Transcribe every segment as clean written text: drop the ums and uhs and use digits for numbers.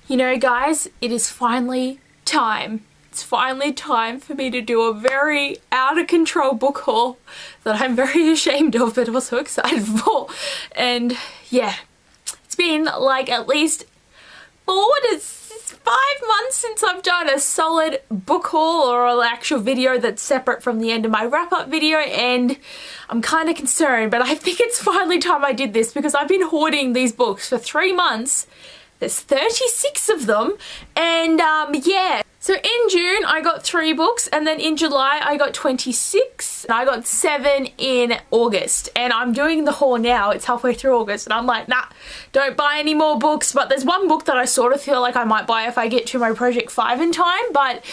You know, guys, it is finally time. It's finally time for me to do a very out of control book haul that I'm very ashamed of but also excited for. And yeah, it's been like at least 4 to 5 months since I've done a solid book haul or an actual video that's separate from the end of my wrap-up video, and I'm kind of concerned, but I think it's finally time I did this because I've been hoarding these books for 3 months. There's 36 of them, and yeah. So in June I got 3 books, and then in July I got 26, and I got 7 in August, and I'm doing the haul now. It's halfway through August and I'm like, nah, don't buy any more books. But there's one book that I sort of feel like I might buy if I get to my project 5 in time, but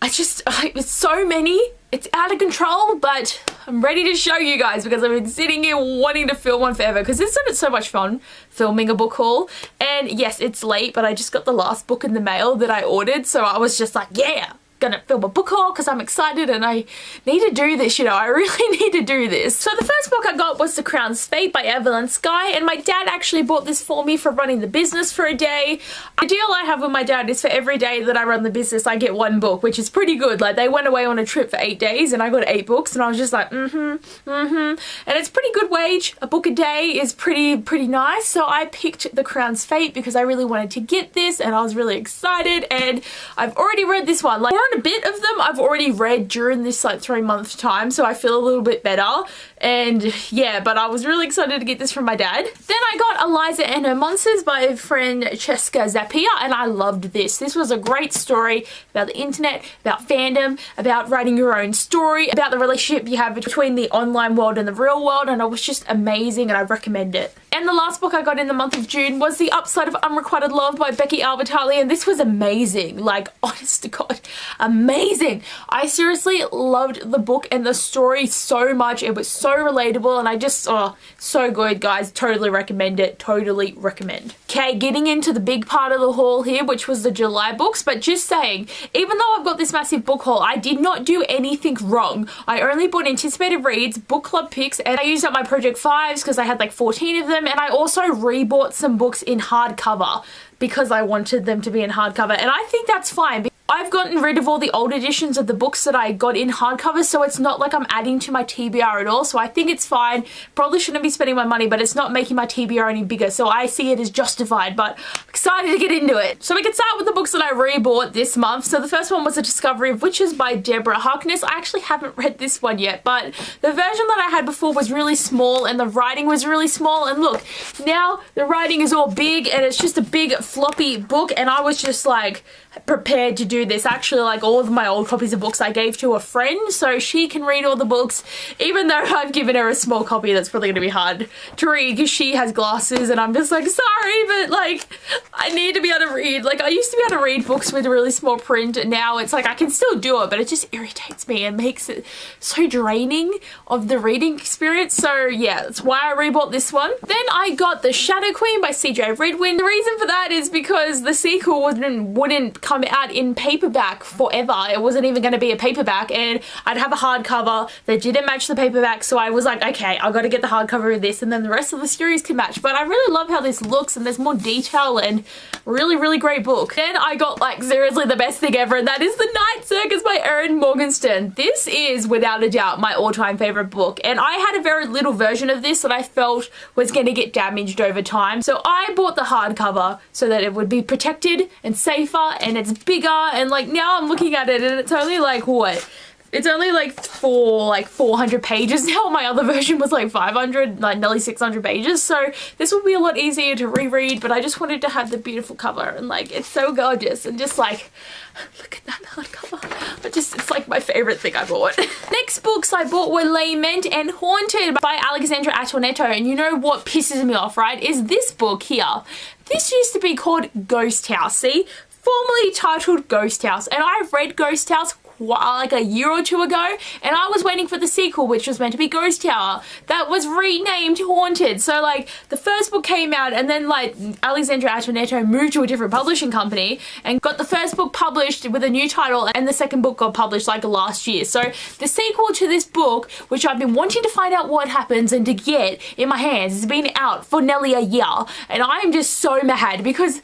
it's so many. It's out of control, but I'm ready to show you guys because I've been sitting here wanting to film one forever because it's so much fun filming a book haul. And yes, it's late, but I just got the last book in the mail that I ordered, so I was just like, yeah, gonna film a book haul because I'm excited and I need to do this, you know, I really need to do this. So the first book I got was The Crown's Fate by Abbeyleec, and my dad actually bought this for me for running the business for a day. The deal I have with my dad is for every day that I run the business I get 1 book, which is pretty good. Like, they went away on a trip for 8 days and I got 8 books and I was just like, and it's pretty good wage. A book a day is pretty nice. So I picked The Crown's Fate because I really wanted to get this and I was really excited, and I've already read this one. Like, a bit of them I've already read during this like 3-month time, so I feel a little bit better. And yeah, but I was really excited to get this from my dad. Then I got Eliza and Her Monsters by friend Cheska Apia, and I loved this. This was a great story about the internet, about fandom, about writing your own story, about the relationship you have between the online world and the real world, and it was just amazing and I recommend it. And the last book I got in the month of June was The Upside of Unrequited Love by Becky Albertalli, and this was amazing. Like, honest to God, amazing. I seriously loved the book and the story so much. It was so relatable and I just, oh, so good, guys. Totally recommend it. Totally recommend. Okay, getting into the big part of the haul here, which was the July books, but just saying, even though I've got this massive book haul, I did not do anything wrong. I only bought anticipated reads, book club picks, and I used up my project 5s because I had like 14 of them, and I also rebought some books in hardcover because I wanted them to be in hardcover, and I think that's fine. I've gotten rid of all the old editions of the books that I got in hardcover, so it's not like I'm adding to my TBR at all, so I think it's fine. Probably shouldn't be spending my money, but it's not making my TBR any bigger, so I see it as justified, but I'm excited to get into it. So we can start with the books that I rebought this month. So the first one was A Discovery of Witches by Deborah Harkness. I actually haven't read this one yet, but the version that I had before was really small and the writing was really small, and look, now the writing is all big and it's just a big floppy book, and I was just like prepared to do this. Actually, like, all of my old copies of books I gave to a friend so she can read all the books, even though I've given her a small copy that's probably going to be hard to read because she has glasses, and I'm just like, sorry, but like, I need to be able to read. Like, I used to be able to read books with really small print, and now it's like I can still do it, but it just irritates me and makes it so draining of the reading experience. So yeah, that's why I rebought this one. Then I got The Shadow Queen by CJ Redwin. The reason for that is because the sequel wouldn't come out in paperback forever. It wasn't even going to be a paperback, and I'd have a hardcover that didn't match the paperback, so I was like, okay, I've got to get the hardcover of this and then the rest of the series can match. But I really love how this looks and there's more detail and really great book. Then I got like seriously the best thing ever, and that is The Nice Circus by Erin Morgenstern. This is without a doubt my all-time favorite book, and I had a very little version of this that I felt was going to get damaged over time, so I bought the hardcover so that it would be protected and safer, and it's bigger, and like now I'm looking at it and it's only like, what? It's only like 400 pages now. My other version was like 500, like nearly 600 pages. So this will be a lot easier to reread, but I just wanted to have the beautiful cover, and like, it's so gorgeous, and just like, look at that hardcover. It's like my favorite thing I bought. Next books I bought were Lament and Haunted by Alexandra Atornetto, and you know what pisses me off, right, is this book here. This used to be called Ghost House, see? Formerly titled Ghost House, and I've read Ghost House like a year or two ago, and I was waiting for the sequel, which was meant to be Ghost Tower, that was renamed Haunted. So like the first book came out, and then like Alexandra Antoinetto moved to a different publishing company and got the first book published with a new title, and the second book got published like last year. So the sequel to this book, which I've been wanting to find out what happens and to get in my hands, has been out for nearly a year, and I am just so mad because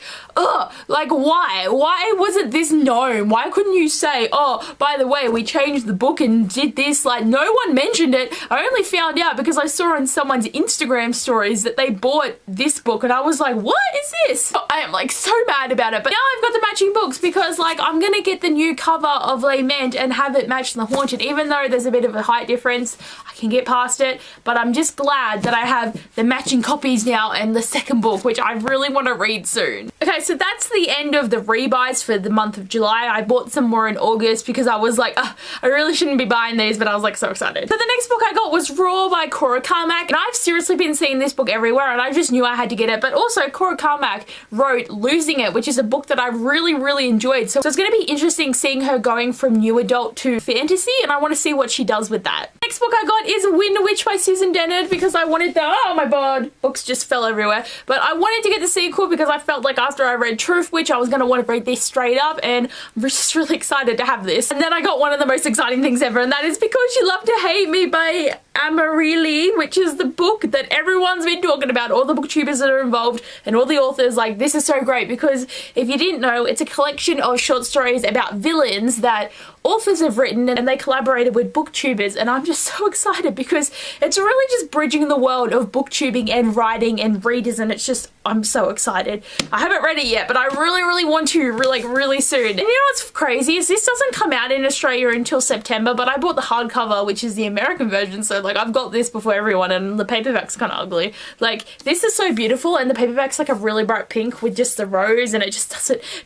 like why wasn't this known? Why couldn't you say, oh, by the way, we changed the book and did this? Like, no one mentioned it. I only found out because I saw on someone's Instagram stories that they bought this book, and I was like, what is this? I am like so mad about it. But now I've got the matching books because like I'm gonna get the new cover of Lament and have it match the Haunted. Even though there's a bit of a height difference, I can get past it, but I'm just glad that I have the matching copies now and the second book, which I really want to read soon. Okay, so that's the end of the rebuys for the month of July. I bought some more in August because I was like, I really shouldn't be buying these, but I was like so excited. So the next book I got was Raw by Cora Carmack, and I've seriously been seeing this book everywhere, and I just knew I had to get it. But also Cora Carmack wrote Losing It, which is a book that I really enjoyed. So it's going to be interesting seeing her going from new adult to fantasy, and I want to see what she does with that. Next book I got is Wind Witch by Susan Dennard because I wanted the, oh my god, books just fell everywhere. But I wanted to get the sequel because I felt like after I read Truth Witch, I was going to want to read this straight up, and I'm just really excited to have this. And then I got one of the most exciting things ever, and that is Because You Love to Hate Me by Abbeyleec, which is the book that everyone's been talking about, all the booktubers that are involved and all the authors. Like, this is so great because if you didn't know, it's a collection of short stories about villains that authors have written, and they collaborated with booktubers, and I'm just so excited because it's really just bridging the world of booktubing and writing and readers, and it's just, I'm so excited. I haven't read it yet, but I really want to, really soon. And you know what's crazy is this doesn't come out in Australia until September, but I bought the hardcover, which is the American version, so like I've got this before everyone, and the paperback's kind of ugly. Like, this is so beautiful, and the paperback's like a really bright pink with just the rose, and it just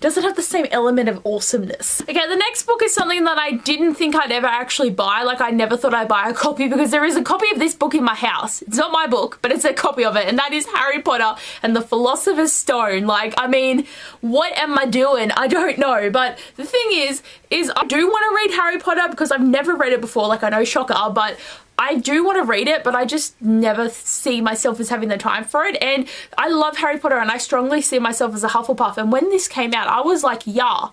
doesn't have the same element of awesomeness. Okay, the next book is something that I didn't think I'd ever actually buy. Like, I never thought I'd buy a copy because there is a copy of this book in my house. It's not my book, but it's a copy of it, and that is Harry Potter and the Philosopher's Stone. Like, I mean, what am I doing? I don't know. But the thing is I do want to read Harry Potter because I've never read it before. Like, I know, shocker, but I do want to read it, but I just never see myself as having the time for it. And I love Harry Potter, and I strongly see myself as a Hufflepuff. And when this came out, I was like, yeah,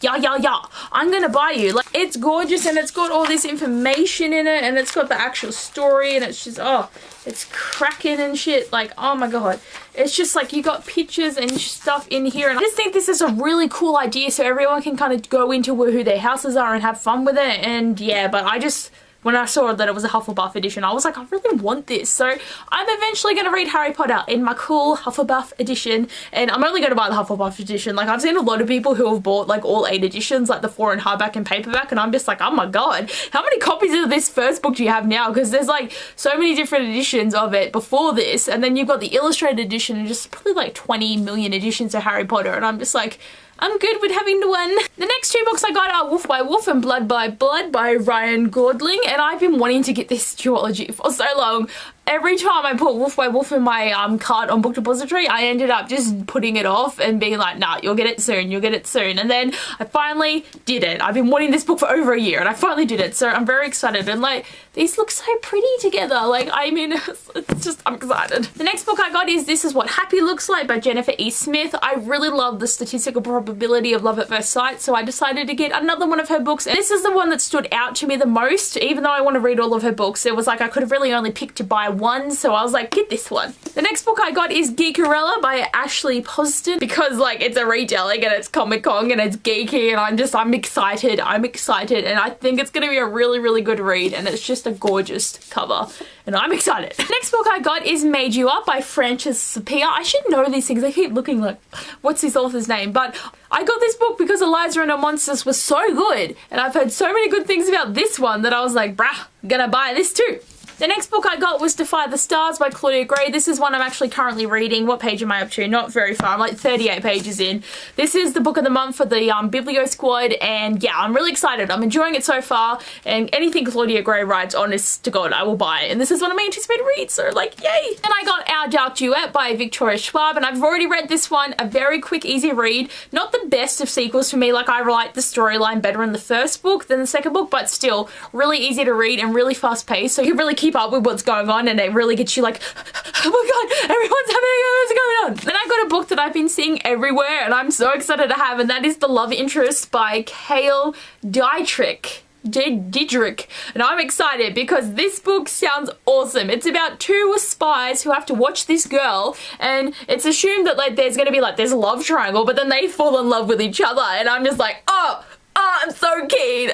I'm gonna buy you. Like, it's gorgeous, and it's got all this information in it, and it's got the actual story, and it's just, oh, it's cracking and shit. Like, oh my god, it's just like you got pictures and stuff in here, and I just think this is a really cool idea so everyone can kind of go into who their houses are and have fun with it. And yeah, but I just, when I saw that it was a Hufflepuff edition, I was like, I really want this. So I'm eventually going to read Harry Potter in my cool Hufflepuff edition, and I'm only going to buy the Hufflepuff edition. Like, I've seen a lot of people who have bought like all 8 editions, like the 4 in hardback and paperback, and I'm just like, oh my god, how many copies of this first book do you have now? Because there's like so many different editions of it before this, and then you've got the illustrated edition, and just probably like 20 million editions of Harry Potter, and I'm just like, I'm good with having one. The next 2 books I got are Wolf by Wolf and Blood by Blood by Ryan Gordling, and I've been wanting to get this duology for so long. Every time I put Wolf by Wolf in my cart on Book Depository, I ended up just putting it off and being like, nah, you'll get it soon, you'll get it soon. And then I finally did it. I've been wanting this book for over a year, and I finally did it, so I'm very excited. And like, these look so pretty together. Like, I mean, it's just, I'm excited. The next book I got is This Is What Happy Looks Like by Jennifer E. Smith. I really love the statistical probability of love at first sight, so I decided to get another one of her books. And this is the one that stood out to me the most. Even though I want to read all of her books, it was like I could have really only picked to buy one, so I was like, get this one. The next book I got is Gigarilla by Ashley Poston because like it's a retelling and it's Comic Con and it's geeky, and I'm excited, and I think it's gonna be a really good read, and it's just a gorgeous cover, and I'm excited. The next book I got is Made You Up by Cheska Apia. I should know these things. I keep looking like, what's this author's name? But I got this book because Eliza and Her Monsters was so good, and I've heard so many good things about this one that I was like, bruh, I'm gonna buy this too. The next book I got was Defy the Stars by Claudia Gray. This is one I'm actually currently reading. What page am I up to? Not very far. I'm like 38 pages in. This is the book of the month for the Biblio Squad, and yeah, I'm really excited. I'm enjoying it so far, and anything Claudia Gray writes, honest to God, I will buy it. And this is one of my anticipated reads, so like, yay! And I got Our Dark Duet by Victoria Schwab, and I've already read this one. A very quick, easy read. Not the best of sequels for me. Like, I like the storyline better in the first book than the second book, but still really easy to read and really fast paced, so you can really keep up with what's going on, and it really gets you like, oh my god, everyone's happening, what's going on? Then I got a book that I've been seeing everywhere and I'm so excited to have, and that is The Love Interest by Cale Dietrich. And I'm excited because this book sounds awesome. It's about two spies who have to watch this girl, and it's assumed that like there's gonna be like this love triangle, but then they fall in love with each other, and I'm just like, oh, I'm so keen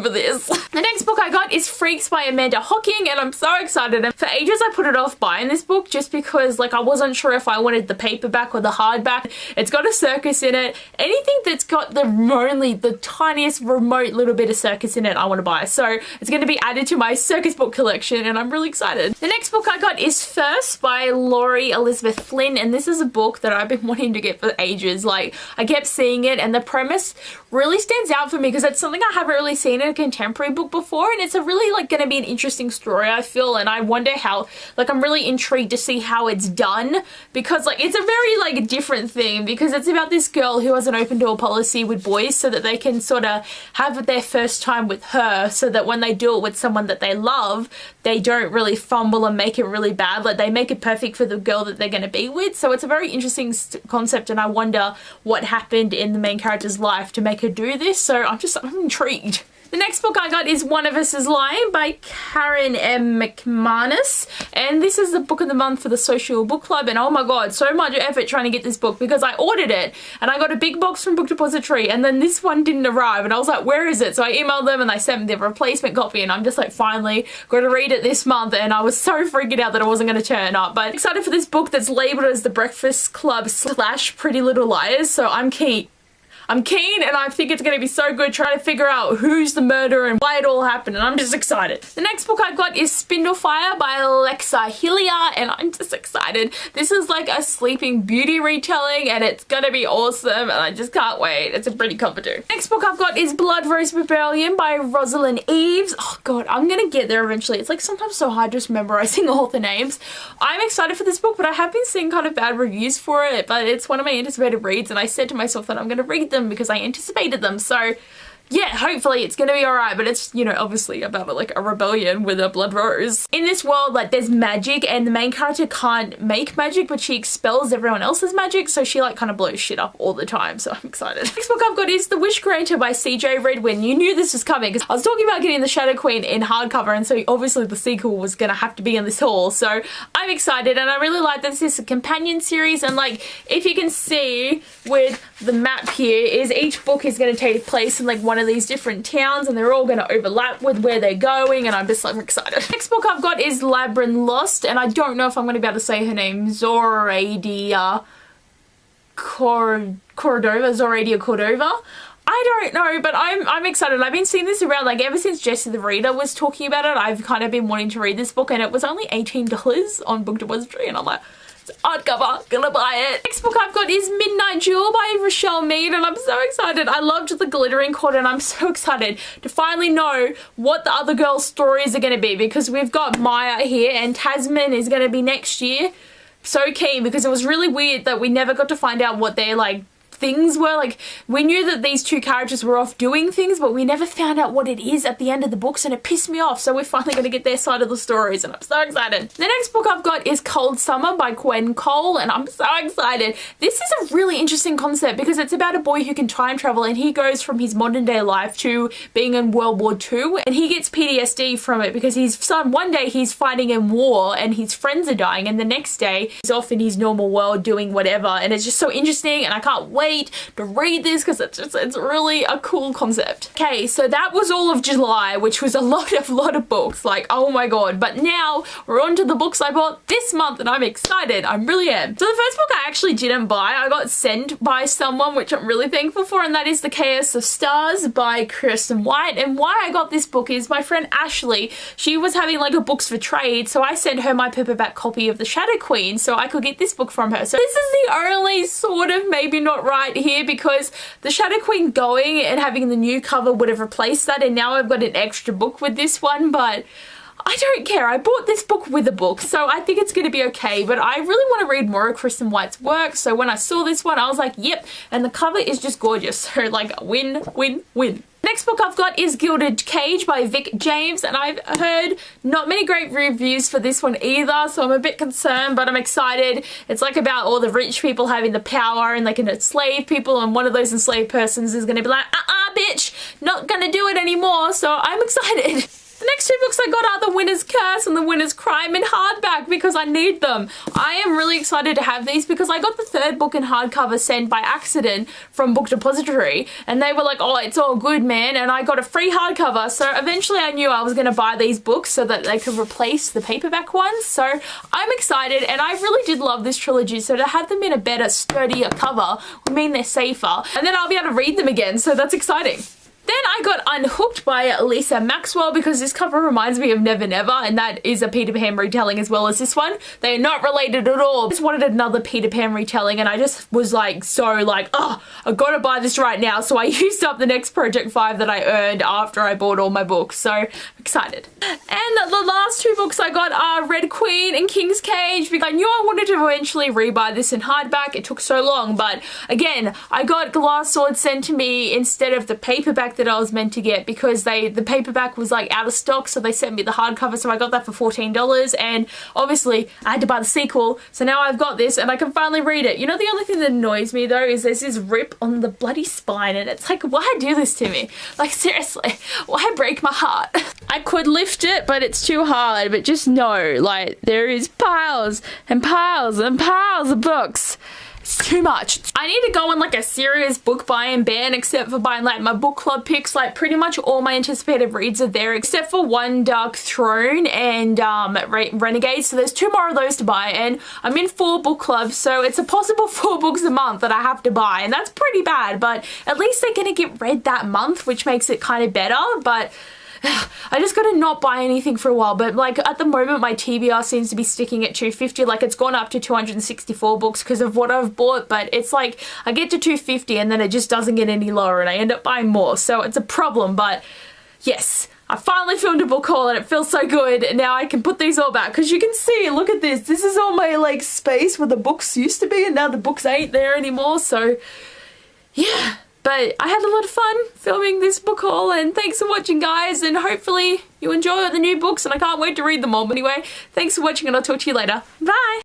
for this. The next book I got is Freaks by Amanda Hocking, and I'm so excited. And for ages I put it off buying this book just because like I wasn't sure if I wanted the paperback or the hardback. It's got a circus in it. Anything that's got the tiniest remote little bit of circus in it I want to buy. So it's going to be added to my circus book collection, and I'm really excited. The next book I got is First by Laurie Elizabeth Flynn, and this is a book that I've been wanting to get for ages. Like, I kept seeing it and the premise really stands out for me because it's something I haven't really seen in a contemporary book before, and it's a really like going to be an interesting story, I feel, and I wonder how, like, I'm really intrigued to see how it's done because like it's a very like different thing because it's about this girl who has an open door policy with boys so that they can sort of have their first time with her, so that when they do it with someone that they love, they don't really fumble and make it really bad. Like, they make it perfect for the girl that they're going to be with. So it's a very interesting concept, and I wonder what happened in the main character's life to make her do this. So I'm intrigued. The next book I got is One of Us is Lying by Karen M. McManus, and this is the book of the month for the Social Book Club, and oh my god, so much effort trying to get this book because I ordered it and I got a big box from Book Depository, and then this one didn't arrive, and I was like, where is it? So I emailed them and they sent me the replacement copy, and I'm just like, finally got to read it this month, and I was so freaking out that it wasn't going to turn up. But I'm excited for this book that's labelled as The Breakfast Club / Pretty Little Liars, so I'm keen. I'm keen, and I think it's going to be so good trying to figure out who's the murderer and why it all happened, and I'm just excited. The next book I got is Spindle Fire by Alexa Hilliard, and I'm just excited. This is like a Sleeping Beauty retelling, and it's going to be awesome, and I just can't wait. It's a pretty cover too. Next book I've got is Blood Rose Rebellion by Rosalind Eves. Oh god, I'm going to get there eventually. It's like sometimes so hard just memorizing all the names. I'm excited for this book, but I have been seeing kind of bad reviews for it, but it's one of my anticipated reads, and I said to myself that I'm going to read them because I anticipated them. So yeah, hopefully it's gonna be alright, but it's, you know, obviously about like a rebellion with a blood rose. In this world, like, there's magic, and the main character can't make magic, but she expels everyone else's magic, so she like kind of blows shit up all the time, so I'm excited. Next book I've got is The Wish Granter by CJ Redwin. You knew this was coming because I was talking about getting the Shadow Queen in hardcover, and so obviously the sequel was gonna have to be in this haul, so I'm excited, and I really like that this is a companion series, and like, if you can see with the map here, is each book is going to take place in like one of these different towns, and they're all going to overlap with where they're going, and I'm just like excited. Next book I've got is Libran Lost, and I don't know if I'm going to be able to say her name, Zoradia Cordova. I don't know, but I'm excited. I've been seeing this around like ever since Jessie the Reader was talking about it. I've kind of been wanting to read this book, and it was only $18 on Book Depository, and I'm like, hardcover, gonna buy it. Next book I've got is Midnight Jewel by Rochelle Mead, and I'm so excited. I loved the glittering cord, and I'm so excited to finally know what the other girls' stories are going to be, because we've got Maya here, and Tasman is going to be next year. So keen, because it was really weird that we never got to find out what their like things were. Like, we knew that these two characters were off doing things, but we never found out what it is at the end of the books, and it pissed me off. So we're finally going to get their side of the stories, and I'm so excited. The next book I've got is Cold Summer by Gwen Cole, and I'm so excited. This is a really interesting concept because it's about a boy who can time travel, and he goes from his modern day life to being in World War II, and he gets PTSD from it because one day he's fighting in war and his friends are dying, and the next day he's off in his normal world doing whatever, and it's just so interesting, and I can't wait wait to read this because it's really a cool concept. Okay, so that was all of July, which was a lot of books, like, oh my god. But now we're on to the books I bought this month, and I'm excited. I really am. So the first book I actually didn't buy, I got sent by someone, which I'm really thankful for, and that is The Chaos of Stars by Kirsten White. And why I got this book is my friend Ashley, she was having like a books for trade, so I sent her my paperback copy of The Shadow Queen so I could get this book from her. So this is the only sort of maybe not right here, because The Shadow Queen going and having the new cover would have replaced that, and now I've got an extra book with this one, but I don't care. I bought this book with a book, so I think it's going to be okay, but I really want to read more of Kirsten White's work, so when I saw this one, I was like, yep, and the cover is just gorgeous, so like win, win, win. Next book I've got is Gilded Cage by Vic James, and I've heard not many great reviews for this one either, so I'm a bit concerned, but I'm excited. It's like about all the rich people having the power and they can enslave people, and one of those enslaved persons is going to be like, bitch, not gonna do it anymore, so I'm excited. The next two books I got are The Winner's Curse and The Winner's Crime in hardback because I need them. I am really excited to have these because I got the third book in hardcover sent by accident from Book Depository, and they were like, oh, it's all good, man, and I got a free hardcover, so eventually I knew I was going to buy these books so that they could replace the paperback ones, so I'm excited, and I really did love this trilogy, so to have them in a better, sturdier cover would mean they're safer, and then I'll be able to read them again, so that's exciting. Then I got Unhooked by Lisa Maxwell because this cover reminds me of Never Never, and that is a Peter Pan retelling as well as this one. They are not related at all. I just wanted another Peter Pan retelling, and I just was like, oh, I've got to buy this right now. So I used up the next Project 5 that I earned after I bought all my books. So I'm excited. And the last two books I got are Red Queen and King's Cage because I knew I wanted to eventually rebuy this in hardback. It took so long, but again, I got Glass Sword sent to me instead of the paperback that I was meant to get because the paperback was like out of stock, so they sent me the hardcover, so I got that for $14, and obviously I had to buy the sequel, so now I've got this and I can finally read it. You know, the only thing that annoys me though is there's this rip on the bloody spine, and it's like, why do this to me? Like, seriously, why break my heart? I could lift it, but it's too hard, but just know, like, there is piles and piles and piles of books. It's too much. I need to go on like a serious book buying ban, except for buying like my book club picks. Like pretty much all my anticipated reads are there except for One Dark Throne and Renegade. So there's 2 more of those to buy, and I'm in 4 book clubs, so it's a possible 4 books a month that I have to buy, and that's pretty bad, but at least they're gonna get read that month, which makes it kind of better. But I just gotta not buy anything for a while, but like at the moment my TBR seems to be sticking at 250, like it's gone up to 264 books because of what I've bought, but it's like I get to 250 and then it just doesn't get any lower and I end up buying more, so it's a problem. But yes, I finally filmed a book haul and it feels so good, and now I can put these all back because you can see, look at this, this is all my like space where the books used to be, and now the books ain't there anymore, so yeah. But I had a lot of fun filming this book haul, and thanks for watching, guys, and hopefully you enjoy the new books, and I can't wait to read them all. But anyway, thanks for watching, and I'll talk to you later. Bye!